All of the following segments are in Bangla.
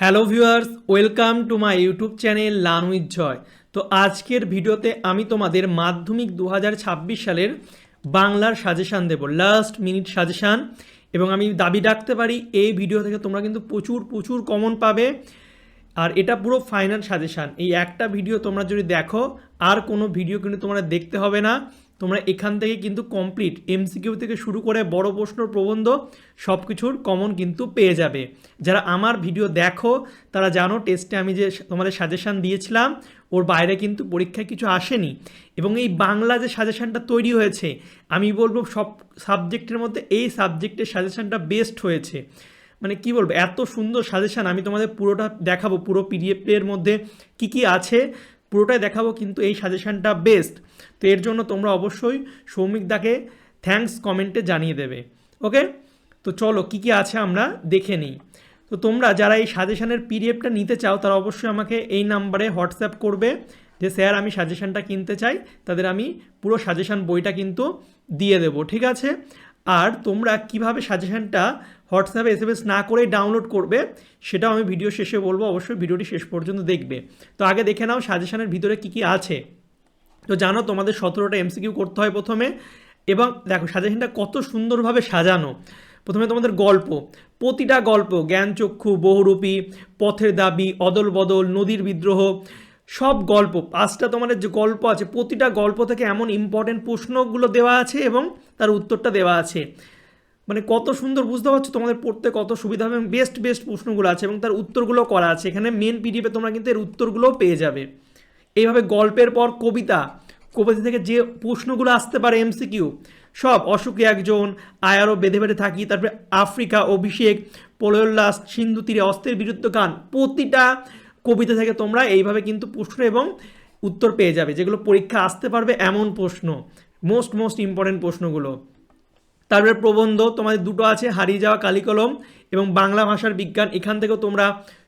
Hello viewers, welcome to my YouTube channel learn with Joy. তো আজকের ভিডিওতে আমি তোমাদের মাধ্যমিক 2026 সালের বাংলার সাজেশান দেব, লাস্ট মিনিট সাজেশান। এবং আমি দাবি রাখতে পারি এই ভিডিও থেকে তোমরা কিন্তু প্রচুর প্রচুর কমন পাবে। আর এটা পুরো ফাইনাল সাজেশান। এই একটা ভিডিও তোমরা যদি দেখো, আর কোনো ভিডিও কিন্তু তোমরা দেখতে হবে না। তোমরা এখান থেকে কিন্তু কমপ্লিট এমসিকিউ থেকে শুরু করে বড় প্রশ্ন, প্রবন্ধ সব কিছুর কমন কিন্তু পেয়ে যাবে। যারা আমার ভিডিও দেখো তারা জানো টেস্টে আমি যে তোমাদের সাজেশান দিয়েছিলাম ওর বাইরে কিন্তু পরীক্ষায় কিছু আসেনি। এবং এই বাংলা যে সাজেশানটা তৈরি হয়েছে, আমি বলবো সব সাবজেক্টের মধ্যে এই সাবজেক্টের সাজেশানটা বেস্ট হয়েছে। মানে কি বলবো, এত সুন্দর সাজেশান। আমি তোমাদের পুরোটা দেখাবো, পুরো পিডিএফের মধ্যে কি কি আছে পুরোটাই দেখাবো, কিন্তু এই সাজেশানটা বেস্ট। তো এর জন্য তোমরা অবশ্যই সৌমিক দাকে থ্যাঙ্কস কমেন্টে জানিয়ে দেবে। ওকে, তো চলো কি কি আছে আমরা দেখে নিই। তো তোমরা যারা এই সাজেশানের পিডিএফটা নিতে চাও তারা অবশ্যই আমাকে এই নাম্বারে হোয়াটসঅ্যাপ করবে যে স্যার আমি সাজেশানটা কিনতে চাই। তাদের আমি পুরো সাজেশান বইটা কিন্তু দিয়ে দেবো, ঠিক আছে? আর তোমরা কিভাবে সাজেশানটা হোয়াটসঅ্যাপে এসএমএস না করেই ডাউনলোড করবে সেটাও আমি ভিডিও শেষে বলবো, অবশ্যই ভিডিওটি শেষ পর্যন্ত দেখবে। তো আগে দেখে নাও সাজেশানের ভিতরে কি কি আছে। তো জানো তোমাদের 17টা এমসিকিউ করতে হয় প্রথমে। এবং দেখো সাজেশনটা কত সুন্দরভাবে সাজানো। প্রথমে তোমাদের গল্প, প্রতিটা গল্প জ্ঞানচক্ষু, বহুরূপী, পথের দাবি, অদল বদল, নদীর বিদ্রোহ, সব গল্প 5টা তোমাদের যে গল্প আছে প্রতিটা গল্প থেকে এমন ইম্পর্টেন্ট প্রশ্নগুলো দেওয়া আছে এবং তার উত্তরটা দেওয়া আছে। মানে কত সুন্দর, বুঝতে পারছো তোমাদের পড়তে কত সুবিধা হবে। এবং বেস্ট বেস্ট প্রশ্নগুলো আছে এবং তার উত্তরগুলো করা আছে এখানে। মেন পিডিএফে তোমরা কিন্তু এর উত্তরগুলোও পেয়ে যাবে। এইভাবে গল্পের পর কবিতা, কবিতা থেকে যে প্রশ্নগুলো আসতে পারে এমসিকিউ সব, অশোকে একজন, আয়ারও বেঁধে বেঁধে থাকি, তারপরে আফ্রিকা, অভিষেক, প্রলয়োল্লাস, সিন্ধু তীরে অস্ত্রের বিরুদ্ধে গান, প্রতিটা কবিতা থেকে তোমরা এইভাবে কিন্তু প্রশ্ন এবং উত্তর পেয়ে যাবে, যেগুলো পরীক্ষা আসতে পারবে এমন প্রশ্ন, মোস্ট মোস্ট ইম্পর্টেন্ট প্রশ্নগুলো। তারপরে প্রবন্ধ তোমাদের দুটো আছে, হারিয়ে যাওয়া কালিকলম এবং বাংলা ভাষার বিজ্ঞান। এখান থেকেও তোমরা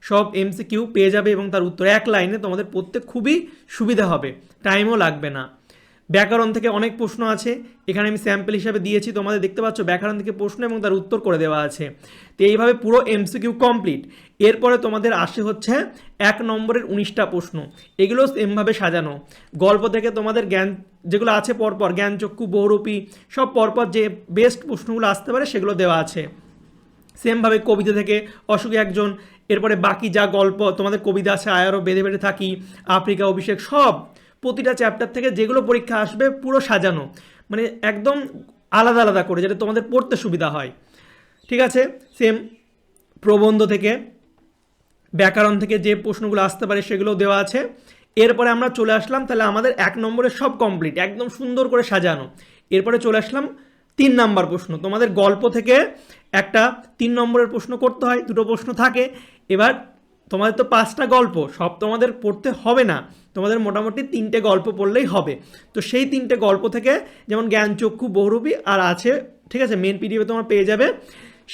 সব এমসিকিউ পেয়ে যাবে এবং তার উত্তর এক লাইনে তোমাদের পড়তে খুবই সুবিধা হবে, টাইমও লাগবে না। ব্যাকরণ থেকে অনেক প্রশ্ন আছে, এখানে আমি স্যাম্পল হিসাবে দিয়েছি তোমাদের, দেখতে পাচ্ছ ব্যাকরণ থেকে প্রশ্ন এবং তার উত্তর করে দেওয়া আছে। তো এইভাবে পুরো এমসিকিউ কমপ্লিট। এরপরে তোমাদের আসে হচ্ছে 1 নম্বরের 19টা প্রশ্ন, এগুলো সেমভাবে সাজানো। গল্প থেকে তোমাদের জ্ঞান যেগুলো আছে পরপর, জ্ঞানচক্ষু, বহুরূপী, সব পরপর যে বেস্ট প্রশ্নগুলো আসতে পারে সেগুলো দেওয়া আছে। সেমভাবে কবিতা থেকে অশোকে একজন, এরপরে বাকি যা গল্প তোমাদের কবিতা আছে, আয়ারও বেঁধে বেঁধে থাকি, আফ্রিকা, অভিষেক, সব প্রতিটা চ্যাপ্টার থেকে যেগুলো পরীক্ষা আসবে পুরো সাজানো, মানে একদম আলাদা আলাদা করে, যেটা তোমাদের পড়তে সুবিধা হয়, ঠিক আছে? সেম প্রবন্ধ থেকে, ব্যাকরণ থেকে যে প্রশ্নগুলো আসতে পারে সেগুলো দেওয়া আছে। এরপরে আমরা চলে আসলাম, তাহলে আমাদের 1 নম্বরে সব কমপ্লিট, একদম সুন্দর করে সাজানো। এরপরে চলে আসলাম 3 নাম্বার প্রশ্ন। তোমাদের গল্প থেকে একটা 3 নম্বরের প্রশ্ন করতে হয়, দুটো প্রশ্ন থাকে। এবার তোমাদের তো 5টা গল্প, সব তোমাদের পড়তে হবে না, তোমাদের মোটামুটি 3টে গল্প পড়লেই হবে। তো সেই 3টে গল্প থেকে, যেমন জ্ঞানচক্ষু, বহুরূপী আর আছে, ঠিক আছে, মেন পিডিএফে তোমরা পেয়ে যাবে।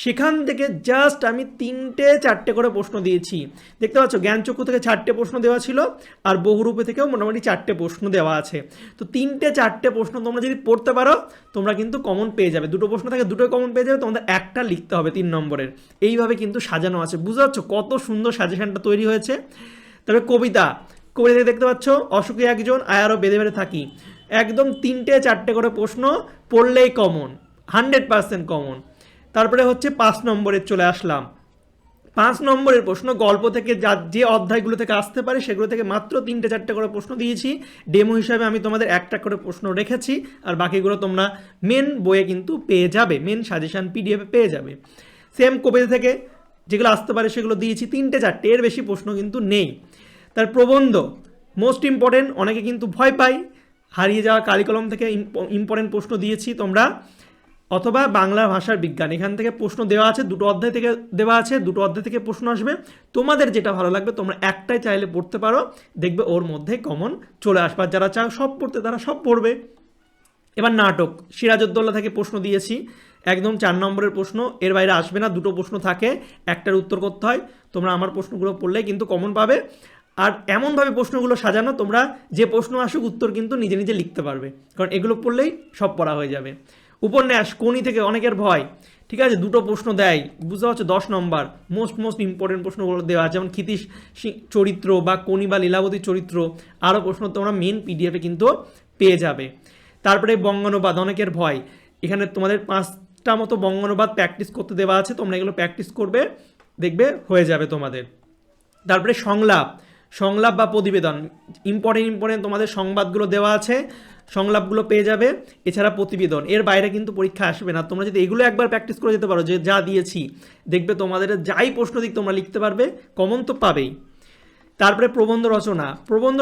সেখান থেকে জাস্ট আমি 3টে-4টে করে প্রশ্ন দিয়েছি, দেখতে পাচ্ছ। জ্ঞানচক্ষু থেকে 4টে প্রশ্ন দেওয়া ছিল আর বহুরূপে থেকেও মোটামুটি 4টে প্রশ্ন দেওয়া আছে। তো 3টে-4টে প্রশ্ন তোমরা যদি পড়তে পারো তোমরা কিন্তু কমন পেয়ে যাবে। দুটো প্রশ্ন থেকে দুটোই কমন পেয়ে যাবে, তোমাদের একটা লিখতে হবে 3 নম্বরের। এইভাবে কিন্তু সাজানো আছে, বুঝতে পারছো কত সুন্দর সাজেশনটা তৈরি হয়েছে। তবে কবিতা, কবিতা থেকে দেখতে পাচ্ছ অশোকে একজন, আয়ারও বেঁধে বেঁধে থাকি, একদম 3টে-4টে করে প্রশ্ন পড়লেই কমন, 100% কমন। তারপরে হচ্ছে 5 নম্বরের চলে আসলাম। 5 নম্বরের প্রশ্ন গল্প থেকে যে অধ্যায়গুলো থেকে আসতে পারে সেগুলো থেকে মাত্র 3টে-4টে করে প্রশ্ন দিয়েছি। ডেমো হিসাবে আমি তোমাদের একটা করে প্রশ্ন রেখেছি, আর বাকিগুলো তোমরা মেন বইয়ে কিন্তু পেয়ে যাবে, মেন সাজেশান পিডিএফে পেয়ে যাবে। সেম কবিতা থেকে যেগুলো আসতে পারে সেগুলো দিয়েছি, 3টে-4টে, এর বেশি প্রশ্ন কিন্তু নেই। তার প্রবন্ধ মোস্ট ইম্পর্টেন্ট, অনেকে কিন্তু ভয় পায়, হারিয়ে যাওয়া কালিকলম থেকে ইম্পর্টেন্ট প্রশ্ন দিয়েছি তোমরা, অথবা বাংলা ভাষার বিজ্ঞান, এখান থেকে প্রশ্ন দেওয়া আছে, দুটো অধ্যায় থেকে দেওয়া আছে, দুটো অধ্যায় থেকে প্রশ্ন আসবে। তোমাদের যেটা ভালো লাগবে তোমরা একটাই চাইলে পড়তে পারো, দেখবে ওর মধ্যে কমন চলে আসবে। আর যারা চাও সব পড়তে তারা সব পড়বে। এবার নাটক, সিরাজউদ্দৌলা থেকে প্রশ্ন দিয়েছি, একদম 4 নম্বরের প্রশ্ন, এর বাইরে আসবে না, দুটো প্রশ্ন থাকে, একটার উত্তর করতে হয়। তোমরা আমার প্রশ্নগুলো পড়লে কিন্তু কমন পাবে। আর এমনভাবে প্রশ্নগুলো সাজানো, তোমরা যে প্রশ্ন আসুক উত্তর কিন্তু নিজে নিজে লিখতে পারবে, কারণ এগুলো পড়লেই সব পড়া হয়ে যাবে। উপন্যাস, কোনি থেকে অনেকের ভয়, ঠিক আছে, দুটো প্রশ্ন দেয়, বুঝতে পারছো, 10 নম্বর মোস্ট ইম্পর্টেন্ট প্রশ্নগুলো দেওয়া আছে, যেমন ক্ষিতিশ চরিত্র বা কোনি বা লীলাবতী চরিত্র, আরও প্রশ্ন তোমরা মেন পিডিএফে কিন্তু পেয়ে যাবে। তারপরে বঙ্গানুবাদ, অনেকের ভয়, এখানে তোমাদের 5টা মতো বঙ্গানুবাদ প্র্যাকটিস করতে দেওয়া আছে, তোমরা এগুলো প্র্যাকটিস করবে, দেখবে হয়ে যাবে তোমাদের। তারপরে সংলাপ বা প্রতিবেদন, ইম্পর্টেন্ট তোমাদের সংবাদগুলো দেওয়া আছে, সংলাপগুলো পেয়ে যাবে, এছাড়া প্রতিবেদন, এর বাইরে কিন্তু পরীক্ষা আসবে না। তোমরা যদি এগুলো একবার প্র্যাকটিস করে যেতে পারো, যে যা দিয়েছি, দেখবে তোমাদের যাই প্রশ্ন দিক তোমরা লিখতে পারবে, কমন তো পাবেই। তারপরে প্রবন্ধ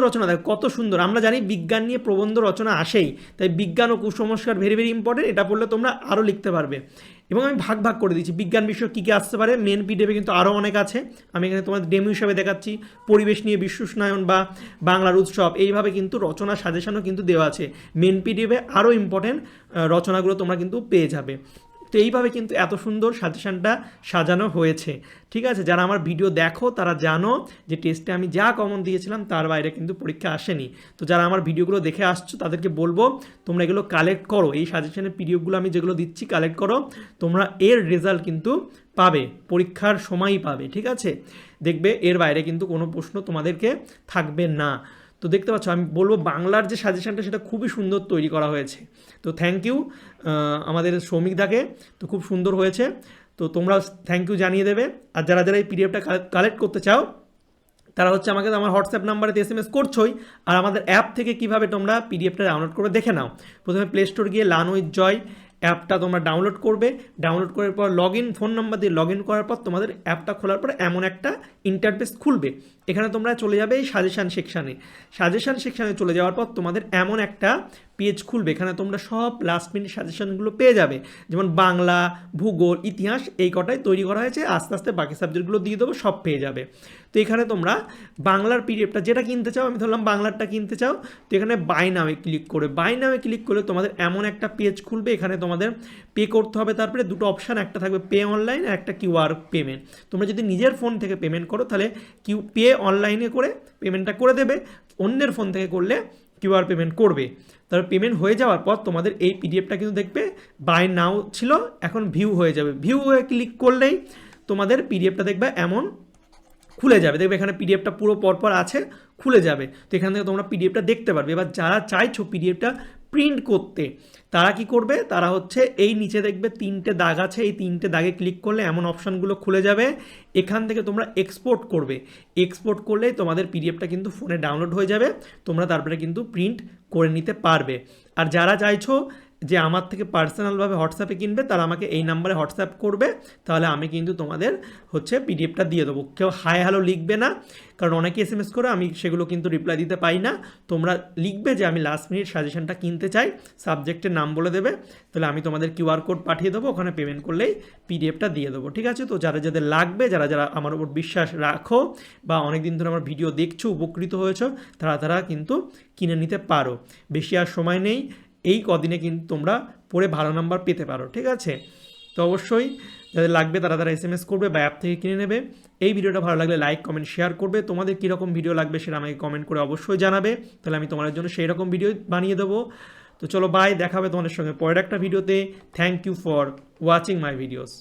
রচনা দেখো কত সুন্দর, আমরা জানি বিজ্ঞান নিয়ে প্রবন্ধ রচনা আসেই, তাই বিজ্ঞান ও কুসংস্কার ভেরি ইম্পর্টেন্ট, এটা পড়লে তোমরা আরও লিখতে পারবে। এবং আমি ভাগ করে দিচ্ছি বিজ্ঞান বিষয় কী কী আসতে পারে, মেন পিডিএফে কিন্তু আরও অনেক আছে, আমি এখানে তোমাদের ডেমো হিসাবে দেখাচ্ছি। পরিবেশ নিয়ে বিশ্ব উষ্ণায়ন বা বাংলার উৎসব, এইভাবে কিন্তু রচনা সাজেশনও কিন্তু দেওয়া আছে মেন পিডিএফে, আরও ইম্পর্টেন্ট রচনাগুলো তোমরা কিন্তু পেয়ে যাবে। তো এইভাবে কিন্তু এত সুন্দর সাজেশনটা সাজানো হয়েছে। ঠিক আছে, যারা আমার ভিডিও দেখো তারা জানো যে টেস্টে আমি যা কমন দিয়েছিলাম তার বাইরে কিন্তু পরীক্ষা আসেনি। তো যারা আমার ভিডিওগুলো দেখে আসছো তাদেরকে বলবো তোমরা এগুলো কালেক্ট করো, এই সাজেশনের পিডিএফগুলো আমি যেগুলো দিচ্ছি কালেক্ট করো, তোমরা এর রেজাল্ট কিন্তু পাবে, পরীক্ষার সময়ই পাবে। ঠিক আছে, দেখবে এর বাইরে কিন্তু কোনো প্রশ্ন তোমাদেরকে থাকবে না। তো দেখতে পাচ্ছ, আমি বলবো বাংলার যে সাজেশনটা সেটা খুবই সুন্দর তৈরি করা হয়েছে। তো থ্যাংক ইউ আমাদের শ্রমিকদাকে, তো খুব সুন্দর হয়েছে, তো তোমরা থ্যাংক ইউ জানিয়ে দেবে। আর যারা এই পিডিএফটা কালেক্ট করতে চাও তারা হচ্ছে আমাকে আমার হোয়াটসঅ্যাপ নাম্বারে SMS করছোই, আর আমাদের অ্যাপ থেকে কিভাবে তোমরা পিডিএফটা ডাউনলোড করে দেখে নাও। প্রথমে প্লে স্টোর গিয়ে লার্ন উইথ জয় অ্যাপটা তোমরা ডাউনলোড করবে, ডাউনলোড করার পর ফোন নাম্বার দিয়ে লগ ইন করার পর তোমাদের অ্যাপটা খোলার পর এমন একটা ইন্টারফেস খুলবে, এখানে তোমরা চলে যাবে এই সাজেশান সেকশানে চলে যাওয়ার পর তোমাদের এমন একটা পেজ খুলবে, এখানে তোমরা সব লাস্ট মিনিট সাজেশনগুলো পেয়ে যাবে, যেমন বাংলা, ভূগোল, ইতিহাস, এই কটাই তৈরি করা হয়েছে, আস্তে আস্তে বাকি সাবজেক্টগুলো দিয়ে দেবো, সব পেয়ে যাবে। তো এখানে তোমরা বাংলার পিডিএফটা যেটা কিনতে চাও, আমি ধরলাম বাংলারটা কিনতে চাও, তো এখানে বাই নামে ক্লিক করলে তোমাদের এমন একটা পেজ খুলবে, এখানে তোমাদের পে করতে হবে। তারপরে দুটো অপশান, একটা থাকবে পে অনলাইন আর একটা QR পেমেন্ট। তোমরা যদি নিজের ফোন থেকে পেমেন্ট করো তাহলে পে অনলাইনে করে পেমেন্টটা করে দেবে, অন্যের ফোন থেকে করলে QR পেমেন্ট করবে। তারপর পেমেন্ট হয়ে যাওয়ার পর তোমাদের এই পিডিএফটা কিন্তু দেখবে বাই নাও ছিল, এখন ভিউ হয়ে যাবে, ভিউ হয়ে ক্লিক করলেই তোমাদের পিডিএফটা দেখবে এমন খুলে যাবে, দেখবে এখানে পিডিএফটা পুরো পরপর আছে, খুলে যাবে। তো এখান থেকে তোমরা পিডিএফটা দেখতে পারবে। এবার যারা চাইছো পিডিএফটা প্রিন্ট করতে তারা কি করবে, তারা হচ্ছে এই নিচে দেখবে 3টে দাগ আছে, এই 3টে দাগে ক্লিক করলে এমন অপশানগুলো খুলে যাবে, এখান থেকে তোমরা এক্সপোর্ট করলেই তোমাদের পিডিএফটা কিন্তু ফোনে ডাউনলোড হয়ে যাবে, তোমরা তারপরে কিন্তু প্রিন্ট করে নিতে পারবে। আর যারা চাইছো যে আমার থেকে পার্সোনালভাবে হোয়াটসঅ্যাপে কিনবে তারা আমাকে এই নাম্বারে হোয়াটসঅ্যাপ করবে, তাহলে আমি কিন্তু তোমাদের হচ্ছে পিডিএফটা দিয়ে দেবো। কেউ হাই হ্যালো লিখবে না, কারণ অনেকে SMS করে, আমি সেগুলো কিন্তু রিপ্লাই দিতে পাই না। তোমরা লিখবে যে আমি লাস্ট মিনিট সাজেশনটা কিনতে চাই, সাবজেক্টের নাম বলে দেবে, তাহলে আমি তোমাদের QR কোড পাঠিয়ে দেবো, ওখানে পেমেন্ট করলেই পিডিএফটা দিয়ে দেবো। ঠিক আছে, তো যাদের লাগবে, যারা আমার উপর বিশ্বাস রাখো বা অনেক দিন ধরে আমার ভিডিও দেখছো, উপকৃত হয়েছো, তারা কিন্তু কিনে নিতে পারো। বেশি আর সময় নেই, এই কদিনে কিন্তু তোমরা পড়ে ভালো নাম্বার পেতে পারো। ঠিক আছে, তো অবশ্যই যাদের লাগবে তারা SMS করবে বা অ্যাপ থেকে কিনে নেবে। এই ভিডিওটা ভালো লাগলে লাইক, কমেন্ট, শেয়ার করবে। তোমাদের কীরকম ভিডিও লাগবে সেটা আমাকে কমেন্ট করে অবশ্যই জানাবে, তাহলে আমি তোমাদের জন্য সেই রকম ভিডিও বানিয়ে দেবো। তো চলো বাই, দেখা হবে তোমাদের সঙ্গে পরের একটা ভিডিওতে। Thank you for watching my videos.